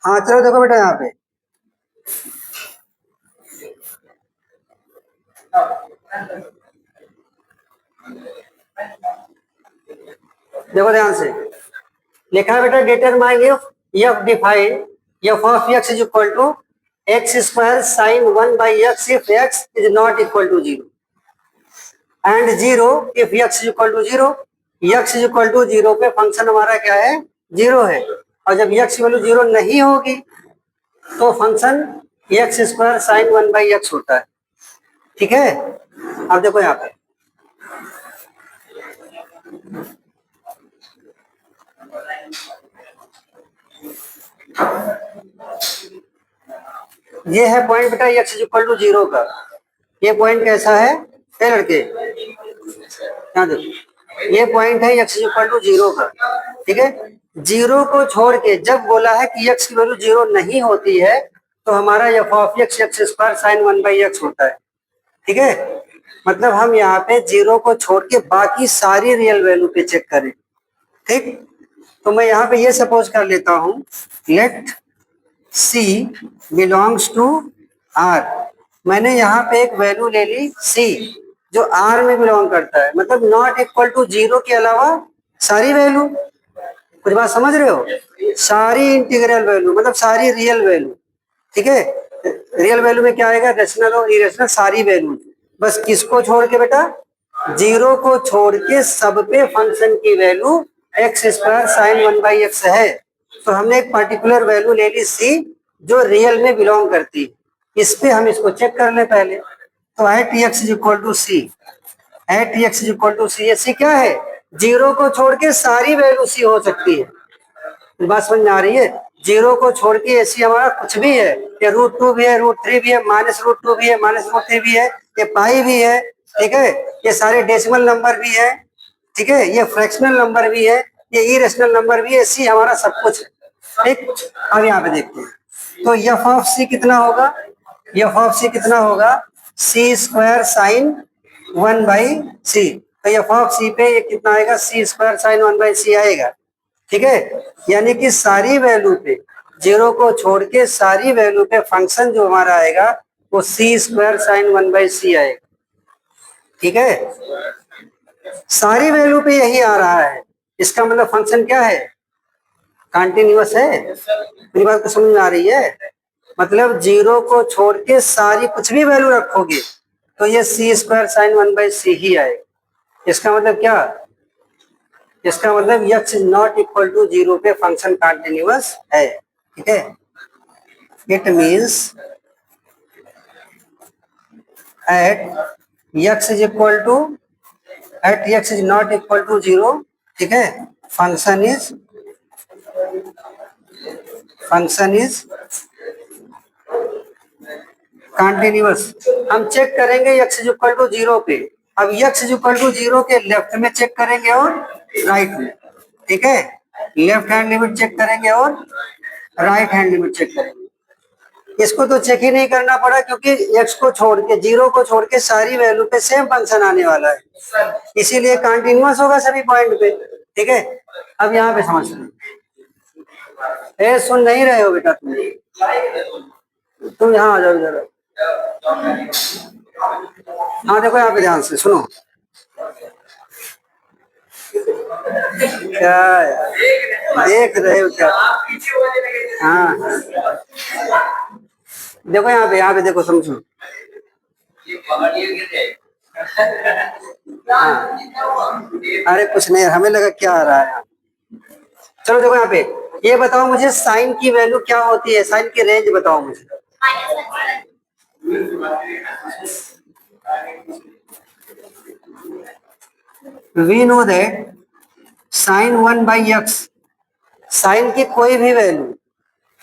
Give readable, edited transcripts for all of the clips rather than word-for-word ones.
हाँ चलो देखो बेटा यहाँ पे देखो ध्यान से लिखा है बेटा determine f define f of x is equal to x square sine 1/x if x is not equal to 0 and 0 if x is equal to 0। X is equal to 0 पे फंक्शन हमारा क्या है 0 है और जब एक्स की value 0 नहीं होगी तो function x square sine 1/x होता है। ठीक है अब देखो यहाँ पे ये है पॉइंट बेटा एक्स इज इक्वल टू 0 का। ये पॉइंट कैसा है ए लड़के यहाँ देखो ये पॉइंट है एक्स इज इक्वल टू 0 का। ठीक है 0 को छोड़ के जब बोला है कि एक्स की वैल्यू 0 नहीं होती है तो हमारा F of x x square sine 1/x होता है। ठीक है मतलब हम यहाँ पे 0 को छोड़ के बाकी सारी रियल वैल्यू पे चेक करें। ठीक तो मैं यहाँ पे ये सपोज कर लेता हूं let C belongs to R। मैंने यहाँ पे एक वैल्यू ले ली C जो R में बिलोंग करता है मतलब नॉट इक्वल टू 0 के अलावा सारी वैल्यू। कुछ बात समझ रहे हो सारी इंटीग्रल वैल्यू मतलब सारी रियल वैल्यू। ठीक है रियल वैल्यू में क्या आएगा रेशनल और इरेशनल सारी वैल्यू। बस किसको छोड़ के बेटा 0 को छोड़ के सब पे फंक्शन की value x square sine 1/x है। तो हमने एक पर्टिकुलर वैल्यू ले ली C जो रियल में बिलोंग करती है। इस पे हम इसको चेक कर ले पहले तो at x is equal to C at x is equal to C। ये C क्या है 0 को छोड़ के सारी वैल्यू C हो सकती है। बात समझ में आ रही है 0 को छोड़ के ऐसी हमारा कुछ भी है ये √2 भी है √3 भी है -√2 भी है -√3 भी है ये पाई भी है। ठीक है ये सारे डेसिमल नंबर भी है। ठीक है ये फ्रैक्शनल नंबर भी है ये इरेशनल नंबर भी है C हमारा सब कुछ है। ठीक अब यहाँ पे देखते हैं तो एफ ऑफ C कितना होगा एफ ऑफ C कितना होगा C स्क्वायर साइन 1/c। तो एफ ऑफ C पे ये कितना आएगा C स्क्वायर साइन 1/c आएगा। ठीक है यानी कि सारी वैल्यू पे 0 को छोड़ के सारी वैल्यू पे फंक्शन जो हमारा आएगा वो C स्क्वायर साइन 1/c आएगा। ठीक है सारी वैल्यू पे यही आ रहा है इसका मतलब फंक्शन क्या है कंटिन्यूअस है। मेरी बात को समझ में आ रही है मतलब 0 को छोड़ के सारी कुछ भी वैल्यू रखोगे तो ये C स्क्वायर साइन 1/c ही आएगा। इसका मतलब क्या इसका मतलब x is not equal to 0 पे फंक्शन कंटिन्यूअस है। ठीक है it means at x is equal to at x is not equal to 0। ठीक है फंक्शन इज कंटिन्यूअस। हम चेक करेंगे x इज इक्वल टू 0 पे। अब x इज इक्वल टू 0 के लेफ्ट में चेक करेंगे और राइट में। ठीक है लेफ्ट हैंड लिमिट चेक करेंगे और राइट हैंड लिमिट चेक करेंगे। इसको तो चेक ही नहीं करना पड़ा क्योंकि x को छोड़ के 0 को छोड़ के सारी वैल्यू पे सेम फंक्शन आने वाला है इसीलिए कंटिन्यूअस होगा सभी पॉइंट पे। ठीक है अब यहाँ पे समझ सुन नहीं रहे हो बेटा तुम यहाँ आ जाओ जरा। हाँ देखो यहाँ पे ध्यान से सुनो क्या देख रहे हो क्या। हाँ देखो यहाँ पे देखो समझो। हाँ अरे कुछ नहीं हमें लगा क्या आ रहा है। चलो देखो यहाँ पे ये बताओ मुझे साइन की वैल्यू क्या होती है साइन की रेंज बताओ मुझे। We know that sine 1/x sine की कोई भी वैल्यू।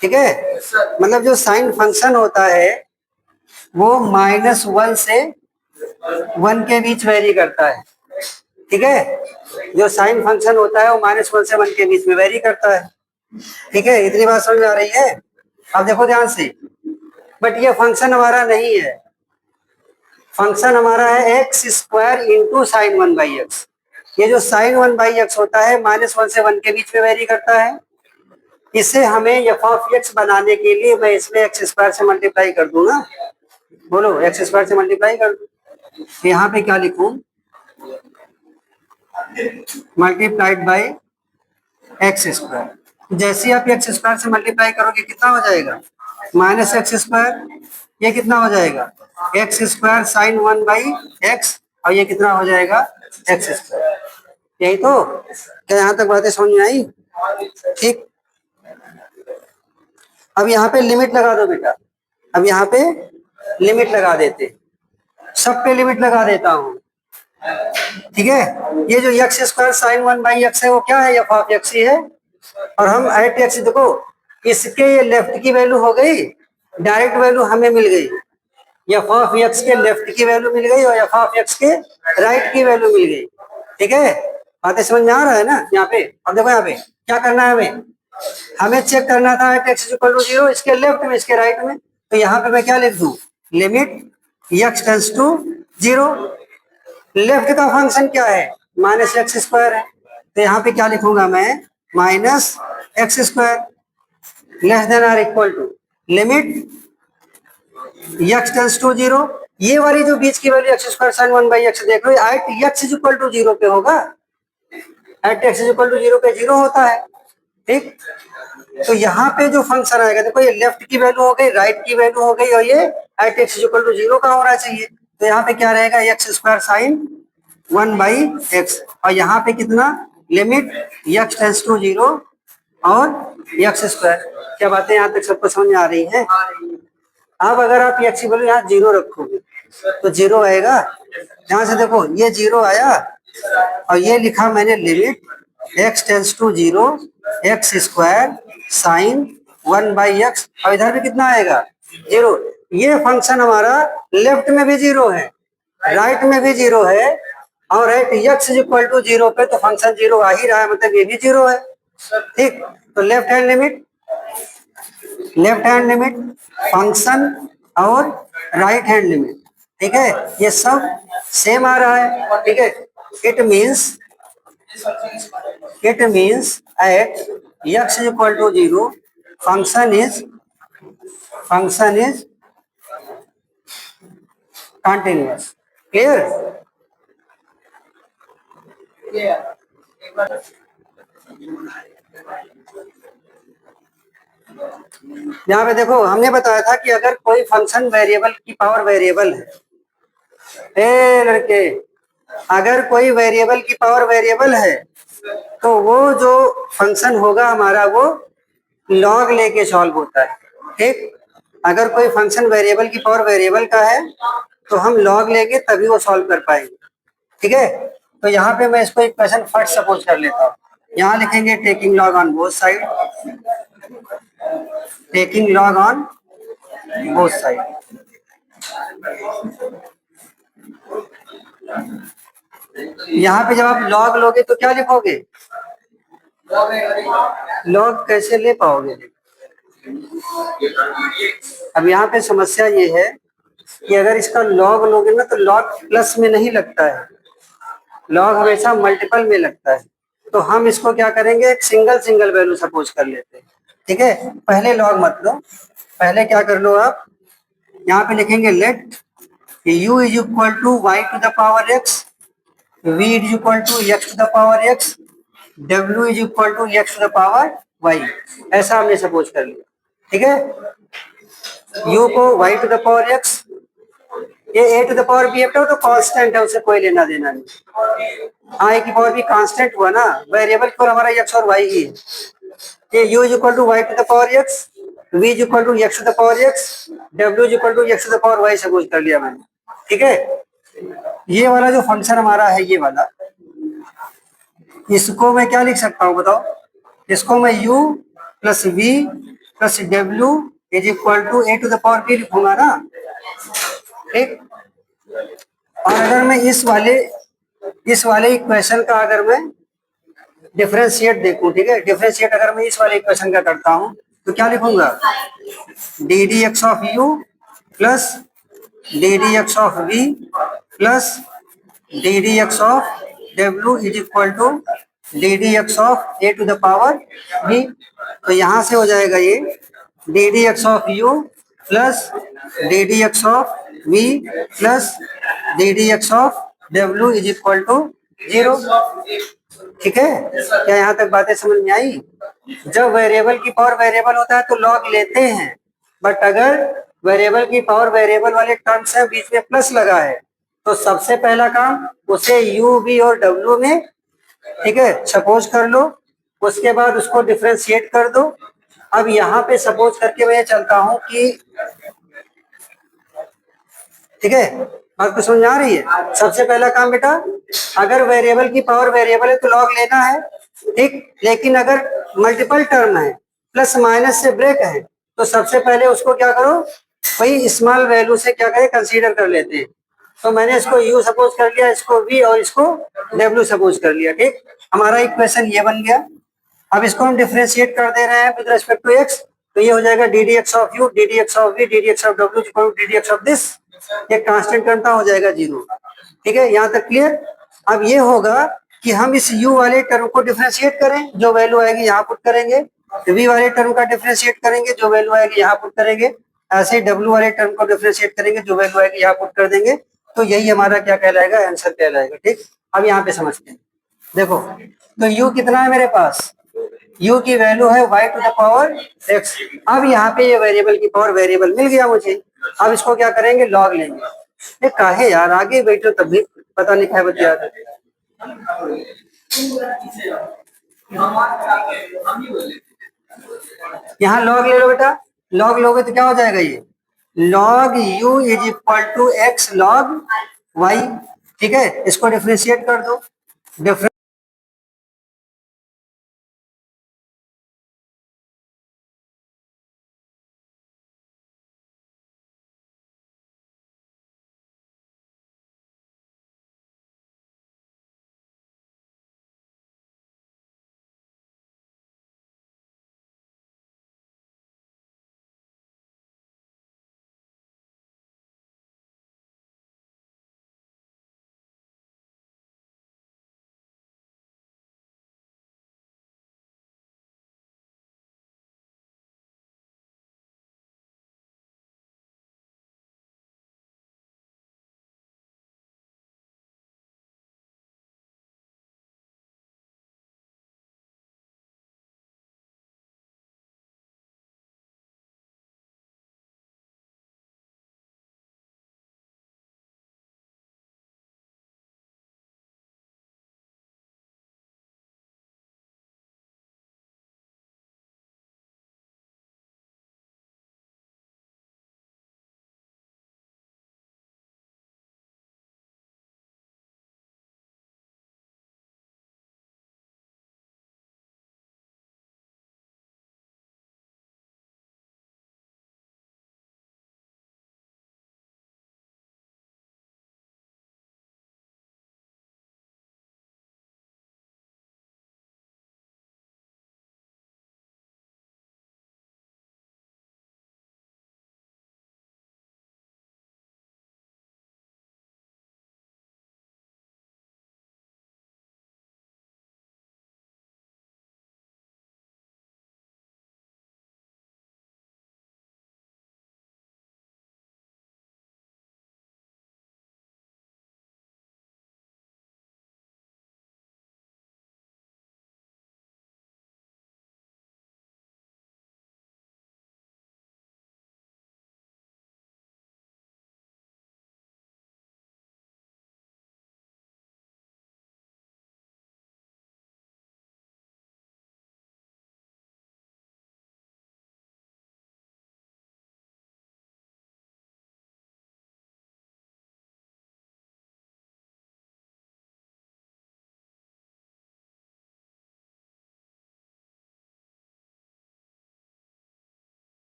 ठीक है मतलब जो साइन फंक्शन होता है वो -1 से 1 के बीच वेरी करता है। ठीक है जो साइन फंक्शन होता है वो -1 से 1 के बीच में वेरी करता है। ठीक है इतनी बात समझ में आ रही है। अब देखो ध्यान से बट ये फंक्शन हमारा नहीं है फंक्शन हमारा है x square into sine 1/x। ये जो साइन 1/x होता है -1 से 1 के बीच में वेरी करता है इसे हमें एफ ऑफ एक्स बनाने के लिए मैं इसमें एक्स स्क्वायर से मल्टीप्लाई कर दूं ना, बोलो एक्स स्क्वायर से मल्टीप्लाई कर दूं, यहाँ पे क्या लिखूं, मल्टीप्लाइड बाय एक्स स्क्वायर। जैसे आप एक्स स्क्वायर से मल्टीप्लाई करोगे कितना हो जाएगा, माइनस एक्स स्क्वायर, ये कितना हो जाएगा एक्स स्क्वायर साइन 1/x, और ये कितना हो जाएगा एक्स स्क्वायर। यही तो, क्या यहाँ तक बातें समझ में आई? ठीक, अब यहाँ पे लिमिट लगा दो बेटा, अब यहाँ पे लिमिट लगा देते, सब पे लिमिट लगा देता हूँ, ठीक है। ये जो एक्स स्क्वायर साइन 1/x है वो क्या है, एफ ऑफ एक्स ही है, और हम एट एक्स, देखो इसके ये लेफ्ट की वैल्यू हो गई, डायरेक्ट वैल्यू हमें मिल गई, एफ ऑफ एक्स के लेफ्ट की वैल्यू मिल गई और एफ ऑफ एक्स के राइट की वैल्यू मिल गई, ठीक है। बातें समझ में आ रहा है ना यहाँ पे? अब देखो यहाँ पे क्या करना है, हमें चेक करना था एक्स इक्वल टू 0 इसके लेफ्ट में इसके राइट में, तो यहाँ पे मैं क्या लिख दूं, limit x tends to 0, left का फंक्शन क्या है माइनस एक्स स्क्वायर है, तो यहाँ पे क्या लिखूंगा मैं, minus x square less than or equal to limit x tends to 0, ये वाली जो बीच की value x square sine 1/x देख लो, at x is equal to 0 पे होगा, at x is equal to 0 पे 0 होता है, ठीक। तो यहाँ पे जो फंक्शन आएगा, देखो ये लेफ्ट की वैल्यू हो गई, राइट की वैल्यू हो गई, और ये at x is equal to 0 का होना चाहिए, तो यहाँ पे क्या रहेगा एक्स स्क्वायर साइन 1/x, और यहाँ पे कितना, लिमिट एक्स टेंड्स टू 0 और एक्स स्क्वायर। क्या बातें यहाँ तक सबको समझ में आ रही है? अब अगर आप एक्स की वैल्यू यहाँ 0 रखोगे तो 0 आएगा, यहाँ से देखो ये 0 आया, और ये लिखा मैंने limit x tends to 0 x square sine 1/x, और इधर भी कितना आएगा 0। ये फंक्शन हमारा लेफ्ट में भी 0 है, राइट में भी 0 है, और at x is equal to 0 पे तो फंक्शन 0 आ ही रहा है, मतलब ये भी 0 है, ठीक। तो लेफ्ट हैंड लिमिट फंक्शन और राइट हैंड लिमिट, ठीक है, ये सब सेम आ रहा है, ठीक है। It means at x is equal to 0 function is continuous, clear? यहाँ पे देखो हमने बताया था कि अगर कोई फंक्शन वेरिएबल की पावर वेरिएबल है, ए लड़के, अगर कोई वेरिएबल की पावर वेरिएबल है तो वो जो फंक्शन होगा हमारा वो लॉग लेके सॉल्व होता है, ठीक। अगर कोई फंक्शन वेरिएबल की पावर वेरिएबल का है तो हम लॉग लेके तभी वो सॉल्व कर पाएंगे, ठीक है। तो यहाँ पे मैं इसको इक्वेशन फर्स्ट सपोज कर लेता हूँ, यहाँ लिखेंगे taking log on both side, taking log on both side, यहाँ पे जब आप लॉग लोगे तो क्या लिखोगे, लॉग कैसे ले पाओगे? अब यहाँ पे समस्या ये है कि अगर इसका लॉग लोगे ना तो लॉग प्लस में नहीं लगता है, लॉग हमेशा मल्टीपल में लगता है, तो हम इसको क्या करेंगे, एक सिंगल वैल्यू सपोज कर लेते हैं, ठीक है। पहले लॉग मत लो, पहले क्या कर लो आप, यहाँ पे लिखेंगे let u is equal to y to the power x, v is equal to x to the power x, w is equal to x to the power y, ऐसा हमने सपोज कर लिया, ठीक है। u को y to the power x, ये a to the power b तो constant है, उसे कोई लेना देना नहीं, हाँ a की पावर b कांस्टेंट हुआ ना, वेरिएबल पर हमारा x और y ही है, ये u is equal to y to the power x, v is equal to x to the power x, w is equal to x to the power y suppose कर लिया मैंने, ठीक है। ये वाला जो फंक्शन हमारा है ये वाला, इसको मैं क्या लिख सकता हूँ बताओ, इसको मैं u plus v plus w is equal to a to the power b लिखूंगा ना, ठीक। और अगर मैं इस वाले इक्वेशन का अगर मैं डिफरेंशिएट देखूं, ठीक है, डिफरेंशिएट अगर मैं इस वाले इक्वेशन का करता हूं तो क्या लिखूंगा, d d x of u plus d d x of v plus d d x of डब्ल्यू is equal to d d x of a to the power b. तो यहां से हो जाएगा ये d d x of u plus d d x of v plus d d x of डब्ल्यू is equal to 0। ठीक है, क्या यहाँ तक बातें समझ में आई? जब वेरिएबल की पावर वेरिएबल होता है तो लॉग लेते हैं, बट अगर वेरिएबल की पावर वेरिएबल वाले टर्म्स है, बीच में प्लस लगा है, तो सबसे पहला काम उसे यू वी और डब्ल्यू में, ठीक है, सपोज कर लो, उसके बाद उसको डिफरेंशिएट कर दो। अब यहाँ पे सपोज करके मैं चलता हूं कि, ठीक है, बात को समझ आ रही है? सबसे पहला काम बेटा, अगर वेरिएबल की पावर वेरिएबल है तो लॉग लेना है, ठीक, लेकिन अगर मल्टीपल टर्म है, प्लस माइनस से ब्रेक है, तो सबसे पहले उसको क्या करो, वही स्मॉल वैल्यू से क्या करें, कंसीडर कर लेते हैं। तो मैंने इसको यू सपोज कर लिया, इसको वी और इसको डब्ल्यू सपोज कर लिया। ठीक, हमारा इक्वेशन ये बन गया। अब इसको हम डिफरेंशिएट कर दे रहे हैं विद रिस्पेक्ट टू एक्स, तो ये हो जाएगा d d x of u d d x of v d d x of डब्ल्यू equal to d d x of this. ये कांस्टेंट टर्म हो जाएगा 0। ठीक है, यहाँ तक क्लियर? अब ये होगा कि हम इस u वाले टर्म को डिफरेंशिएट करें, जो वैल्यू आएगी यहाँ पुट करेंगे, v वाले टर्म का डिफरेंशिएट करेंगे, जो वैल्यू आएगी यहाँ पुट करेंगे, ऐसे ही w वाले टर्म को डिफरेंशिएट करेंगे, जो वैल्यू आएगी यहाँ पुट कर देंगे। तो यही हमारा क्या कहलाएगा, आंसर कहलाएगा। ठीक, अब यहाँ पे समझते हैं, देखो तो u कितना है मेरे पास, u की वैल्यू है y to the power x। अब यहाँ पे ये वेरिएबल की पावर वेरिएबल मिल गया मुझे, अब इसको क्या करेंगे, लॉग लेंगे। ये काहे यार, आगे बैठो तब भी पता नहीं क्या बतिया। यहाँ लॉग ले लो बेटा, लॉग लोगे तो क्या हो जाएगा, ये log u is equal to x log y। ठीक है, इसको डिफरेंशिएट कर दो,